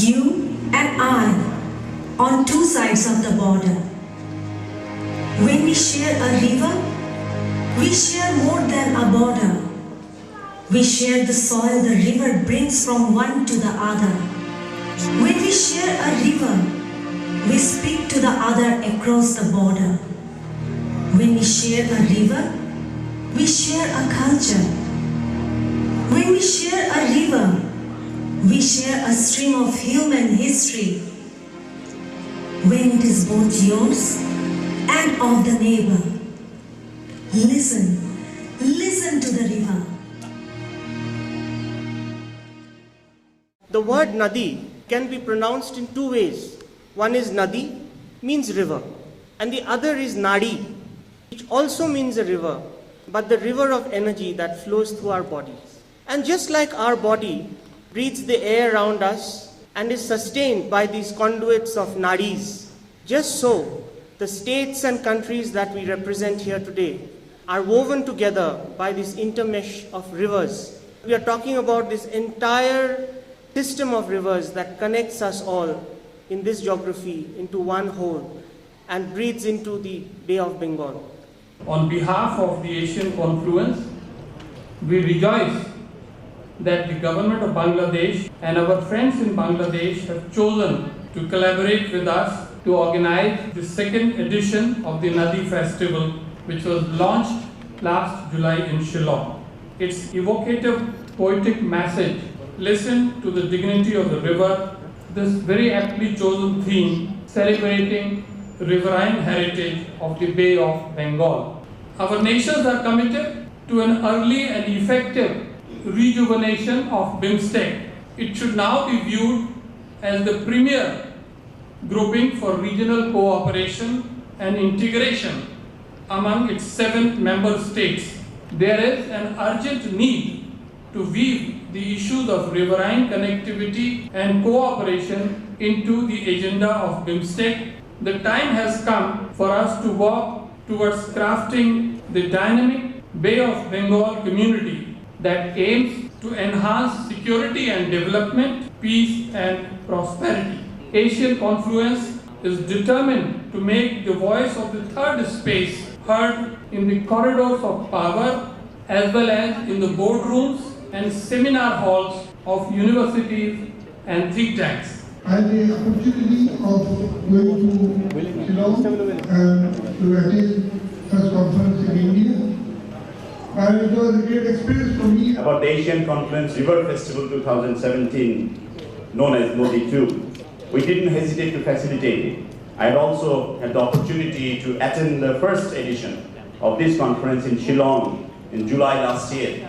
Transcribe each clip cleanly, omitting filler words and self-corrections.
You and I on two sides of the border. When we share a river, we share more than a border. We share the soil the river brings from one to the other. When we share a river, we speak to the other across the border. When we share a river, we share a culture. When we share a river, we share a stream of human history. When it is both yours and of the neighbor. Listen to the river. The word Nadi can be pronounced in two ways. One is Nadi, means river, and the other is Nadi, which also means a river, but the river of energy that flows through our bodies. And just like our body breathes the air around us and is sustained by these conduits of nadis, just so the states and countries that we represent here today are woven together by this intermesh of rivers. We are talking about this entire system of rivers that connects us all in this geography into one whole and breathes into the Bay of Bengal. On behalf of the Asian Confluence, we rejoice that the government of Bangladesh and our friends in Bangladesh have chosen to collaborate with us to organize the second edition of the Nadi Festival, which was launched last July in Shillong. Its evocative poetic message, "Listen to the dignity of the river," this very aptly chosen theme celebrating riverine heritage of the Bay of Bengal. Our nations are committed to an early and effective rejuvenation of BIMSTEC. It should now be viewed as the premier grouping for regional cooperation and integration among its 7 member states. There is an urgent need to weave the issues of riverine connectivity and cooperation into the agenda of BIMSTEC. The time has come for us to work towards crafting the dynamic Bay of Bengal community that aims to enhance security and development, peace and prosperity. Asian Confluence is determined to make the voice of the third space heard in the corridors of power as well as in the boardrooms and seminar halls of universities and think tanks. I had the opportunity of going to Shillong and to attend such conference in India. And it was a great experience for me. About the Asian Confluence River Festival 2017, known as NADI 2. We didn't hesitate to facilitate it. I had also had the opportunity to attend the first edition of this conference in Shillong in July last year,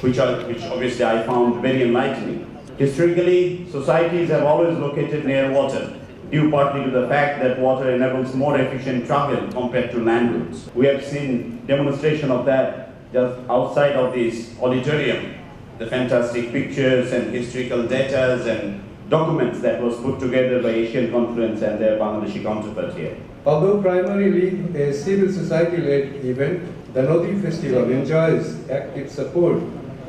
which obviously I found very enlightening. Historically, societies have always located near water, due partly to the fact that water enables more efficient travel compared to land routes. We have seen demonstration of that just outside of this auditorium, the fantastic pictures and historical data and documents that was put together by Asian Confluence and their Bangladeshi counterpart here. Although primarily a civil society-led event, the Nadi Festival enjoys active support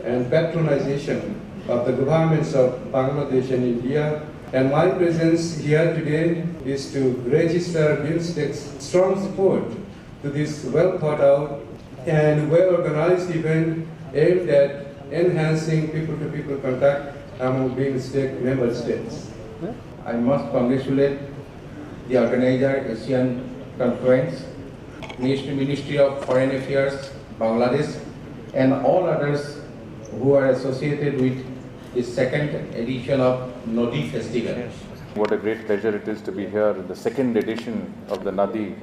and patronization of the governments of Bangladesh and India, and my presence here today is to register BIMSTEC's strong support to this well-thought-out and well-organized event aimed at enhancing people-to-people contact among BIMSTEC member states. I must congratulate the organizer, Asian Confluence, Ministry of Foreign Affairs, Bangladesh, and all others who are associated with the second edition of Nadi Festival. What a great pleasure it is to be here in the second edition of the Nadi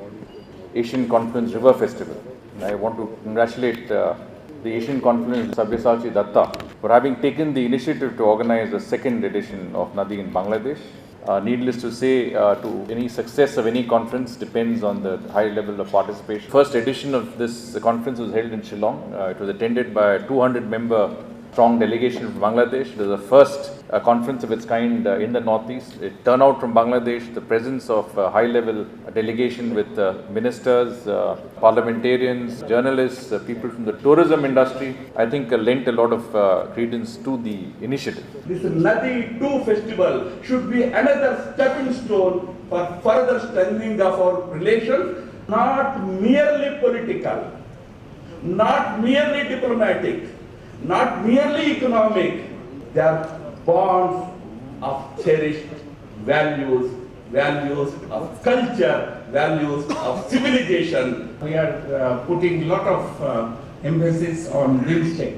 Asian Confluence River Festival. And I want to congratulate the Asian Confluence Sabyasachi Datta for having taken the initiative to organize the second edition of Nadi in Bangladesh. Needless to say, to any success of any conference depends on the high level of participation. First edition of this conference was held in Shillong. It was attended by a 200-member strong delegation from Bangladesh. It is the first conference of its kind in the Northeast. It turnout from Bangladesh, the presence of a high-level delegation with ministers, parliamentarians, journalists, people from the tourism industry, I think lent a lot of credence to the initiative. This NADI 2 festival should be another stepping stone for further strengthening of our relations, not merely political, not merely diplomatic, not merely economic. They are bonds of cherished values, values of culture, values of civilization. We are putting a lot of emphasis on BIMSTEC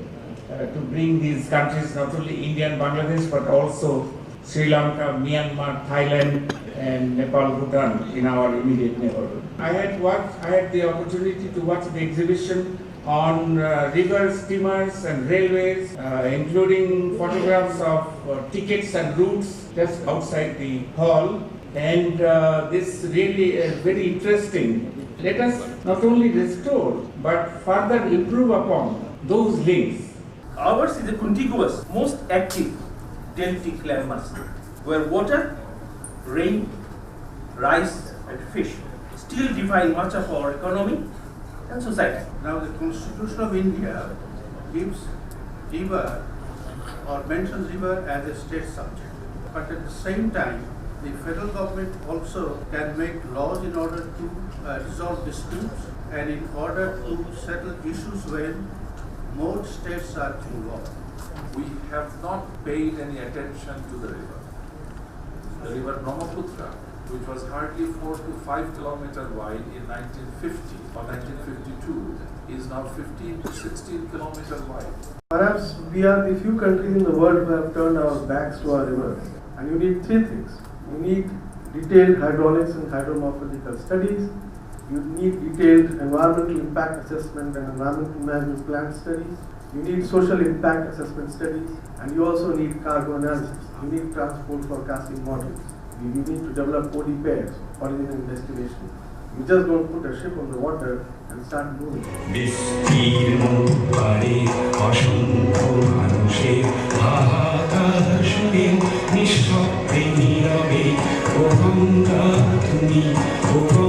to bring these countries, not only India and Bangladesh, but also Sri Lanka, Myanmar, Thailand, and Nepal, Bhutan in our immediate neighborhood. I had the opportunity to watch the exhibition on river steamers and railways, including photographs of tickets and routes just outside the hall. And this really is very interesting. Let us not only restore, but further improve upon those links. Ours is a contiguous, most active deltic landmass, where water, rain, rice and fish still define much of our economy and society. Now the Constitution of India gives river or mentions river as a state subject. But at the same time, the federal government also can make laws in order to resolve disputes and in order to settle issues when more states are involved. We have not paid any attention to the river. The river Brahmaputra, which was hardly 4 to 5 kilometers wide in 1950 or 1952, is now 15 to 16 kilometers wide. Perhaps we are the few countries in the world who have turned our backs to our rivers. And you need three things. You need detailed hydraulics and hydromorphological studies. You need detailed environmental impact assessment and environmental management plan studies. You need social impact assessment studies. And you also need cargo analysis. You need transport forecasting models. You need to develop OD pairs, origin and destination. You just don't put a ship on the water and start moving. নিঃশব্দে নীরবে ও গঙ্গা তুমি ও